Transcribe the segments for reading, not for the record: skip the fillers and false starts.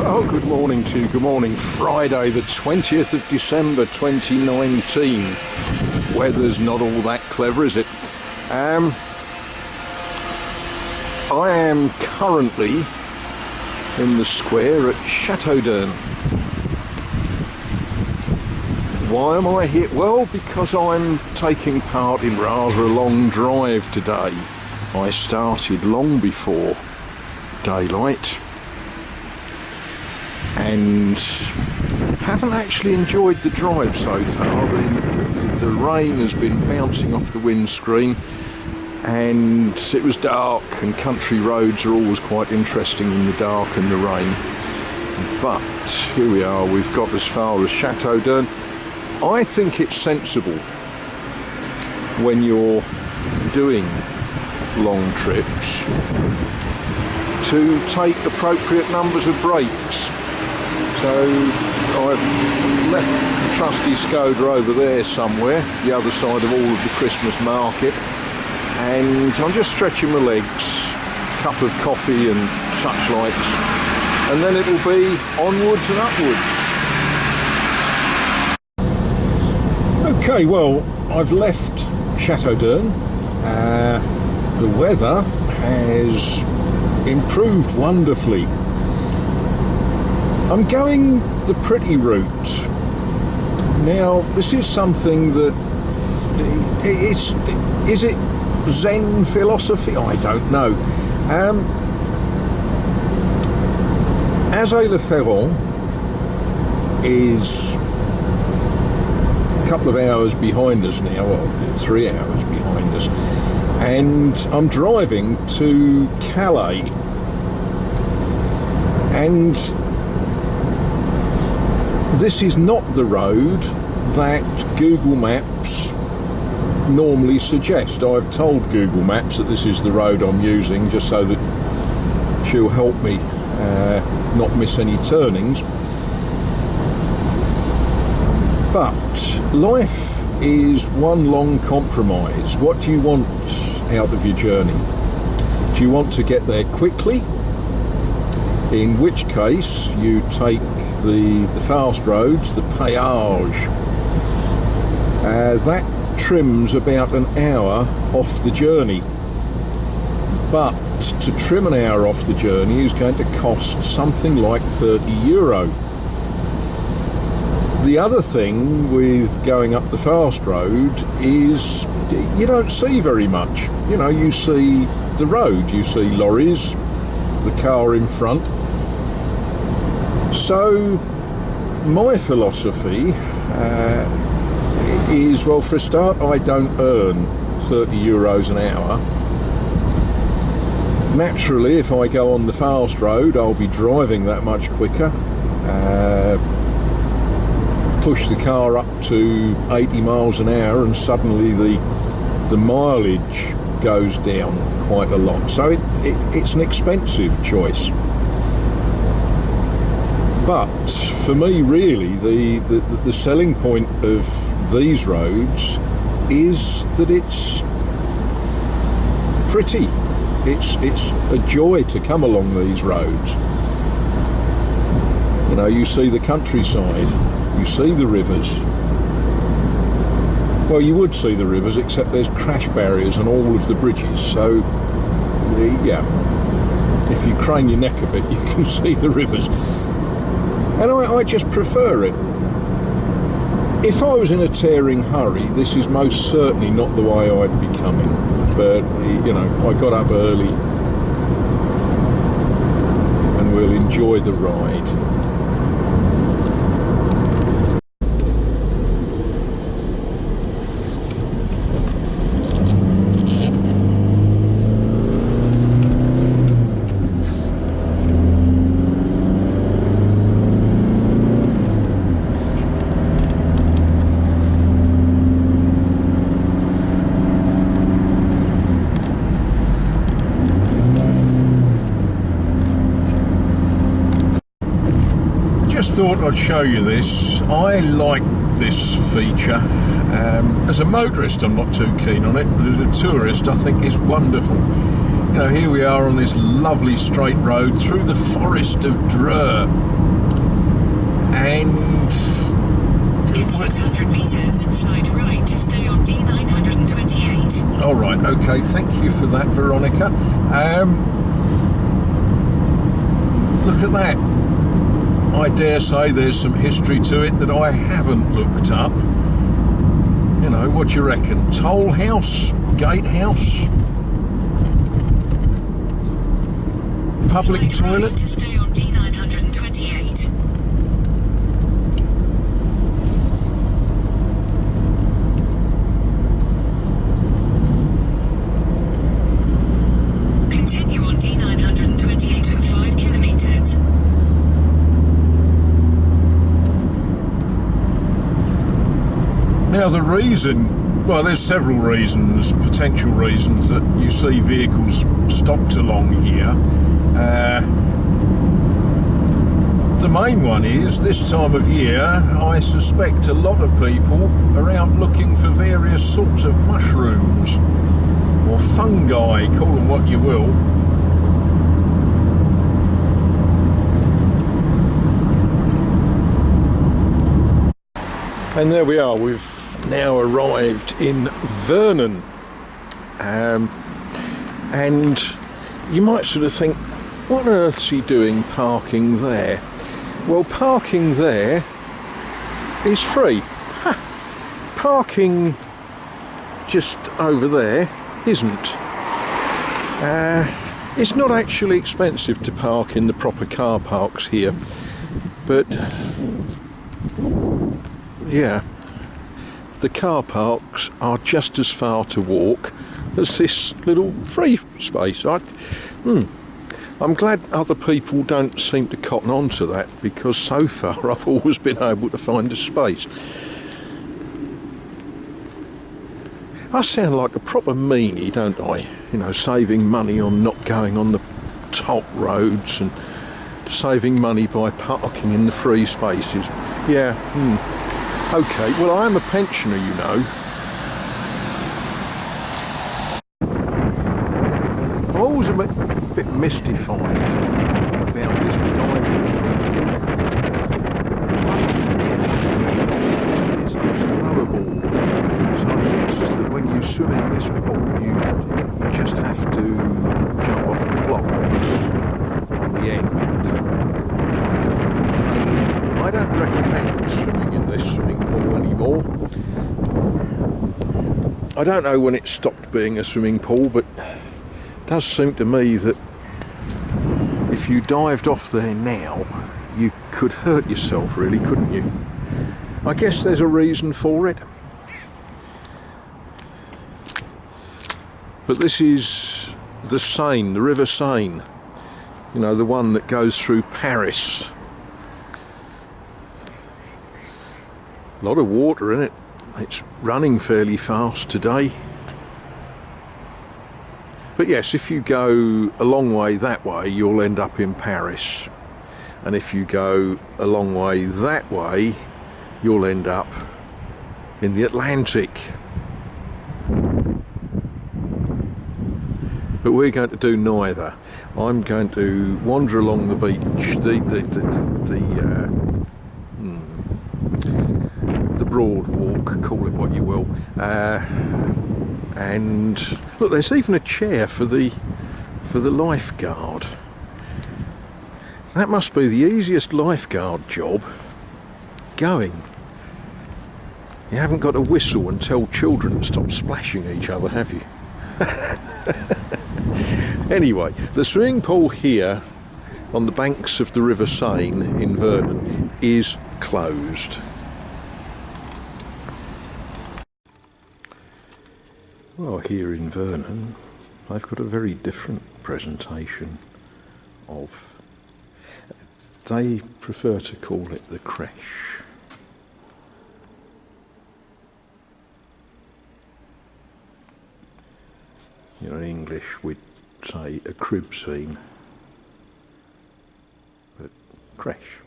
Oh, good morning to you. Good morning. Friday, the 20th of December 2019. Weather's not all that clever, is it? I am currently in the square at Chateaudun. Why am I here? Well, because I'm taking part in rather a long drive today. I started long before daylight and haven't actually enjoyed the drive so far. The rain has been bouncing off the windscreen and it was dark, and country roads are always quite interesting in the dark and the rain. But here we are, we've got as far as Chateaudun. I think it's sensible when you're doing long trips to take appropriate numbers of breaks. So I've left the trusty Skoda over there somewhere, the other side of all of the Christmas market, and I'm just stretching my legs, cup of coffee and such likes, and then it'll be onwards and upwards. Okay, well, I've left Chateaudun. The weather has improved wonderfully. I'm going the pretty route. Now, this is something that is it Zen philosophy? I don't know. Azay Ferron is a couple of hours behind us now, or 3 hours behind us, and I'm driving to Calais, and this is not the road that Google Maps normally suggest. I've told Google Maps that this is the road I'm using, just so that she'll help me not miss any turnings. But life is one long compromise. What do you want out of your journey? Do you want to get there quickly? In which case you take the fast roads, the péage. That trims about an hour off the journey. But to trim an hour off the journey is going to cost something like €30. The other thing with going up the fast road is you don't see very much. You know, you see the road, you see lorries, the car in front. So my philosophy is, well, for a start, I don't earn €30 an hour. Naturally, if I go on the fast road, I'll be driving that much quicker. Push the car up to 80 miles an hour and suddenly the mileage goes down quite a lot. So it's an expensive choice. But for me, really, the selling point of these roads is that it's pretty. It's a joy to come along these roads. You know, you see the countryside, you see the rivers. Well, you would see the rivers, except there's crash barriers on all of the bridges. So, yeah, if you crane your neck a bit, you can see the rivers. And I just prefer it. If I was in a tearing hurry, this is most certainly not the way I'd be coming. But, you know, I got up early and we'll enjoy the ride. Thought I'd show you this. I like this feature. As a motorist, I'm not too keen on it, but as a tourist, I think it's wonderful. You know, here we are on this lovely straight road through the forest of Dreux, and in 600 metres, slide right to stay on D928. All right, okay, thank you for that, Veronica. Look at that. I dare say there's some history to it that I haven't looked up. You know, what do you reckon? Toll house? Gatehouse? Public slide toilet? Right to stay on D928. Continue on D928 for 5 kilometres. Now the reason, well, there's several reasons, potential reasons that you see vehicles stopped along here. The main one is this time of year I suspect a lot of people are out looking for various sorts of mushrooms or fungi, call them what you will. And there we are, we've now arrived in Vernon, and you might sort of think, what on earth's he doing parking there? Well, parking there is free. Parking just over there isn't. It's not actually expensive to park in the proper car parks here, but yeah, the car parks are just as far to walk as this little free space. I'm glad other people don't seem to cotton on to that, because so far I've always been able to find a space. I sound like a proper meanie, don't I? You know, saving money on not going on the top roads and saving money by parking in the free spaces. Yeah, okay, well, I am a pensioner, you know. I'm always a bit mystified about this diving. There's no stairs up to the rubber ball. So I guess that when you swim in this pool, you just have to jump off the blocks on the end. I don't recommend swimming in this swimming pool anymore. I don't know when it stopped being a swimming pool, but it does seem to me that if you dived off there now, you could hurt yourself, really, couldn't you? I guess there's a reason for it. But this is the Seine, the River Seine. You know, the one that goes through Paris. A lot of water in it. It's running fairly fast today. But yes, if you go a long way that way, you'll end up in Paris. And if you go a long way that way, you'll end up in the Atlantic. But we're going to do neither. I'm going to wander along the beach, the broad walk, call it what you will, and look, there's even a chair for the lifeguard. That must be the easiest lifeguard job going. You haven't got to whistle and tell children to stop splashing each other, have you? Anyway, the swimming pool here on the banks of the River Seine in Vernon is closed. Well, here in Vernon, I've got a very different presentation of, they prefer to call it the creche. You know, in English we'd say a crib scene, but creche.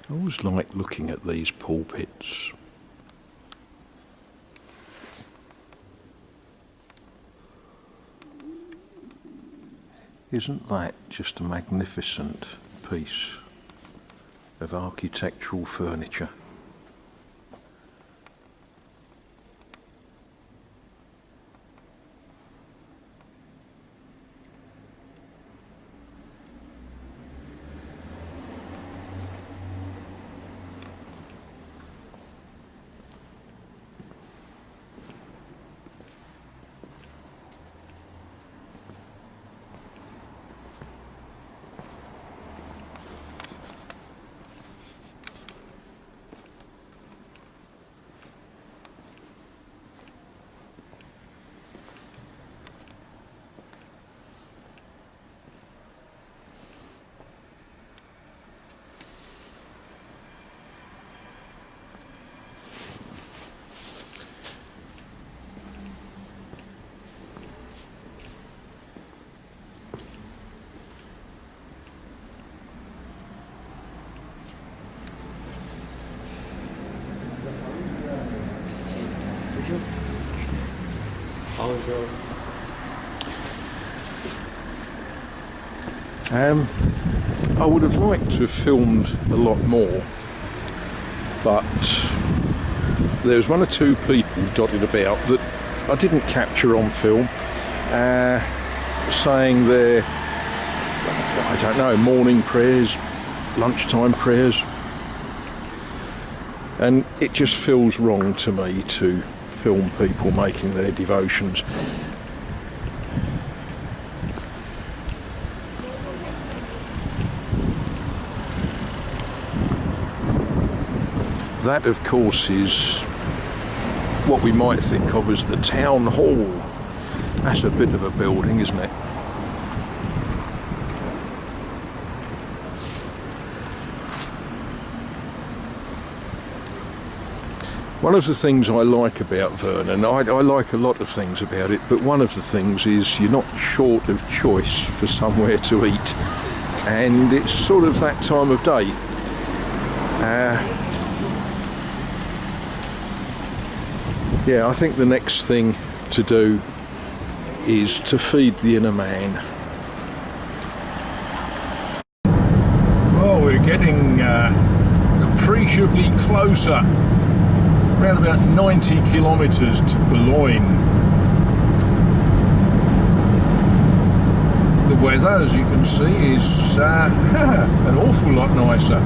I always like looking at these pulpits. Isn't that just a magnificent piece of architectural furniture? I would have liked to have filmed a lot more, but there's one or two people dotted about that I didn't capture on film, saying their, I don't know, morning prayers, lunchtime prayers, and it just feels wrong to me to film people making their devotions. That, of course, is what we might think of as the town hall. That's a bit of a building, isn't it? One of the things I like about Vernon, I like a lot of things about it, but one of the things is you're not short of choice for somewhere to eat, and it's sort of that time of day. Yeah, I think the next thing to do is to feed the inner man. Well, we're getting appreciably closer. Around about 90 kilometres to Boulogne. The weather, as you can see, is an awful lot nicer.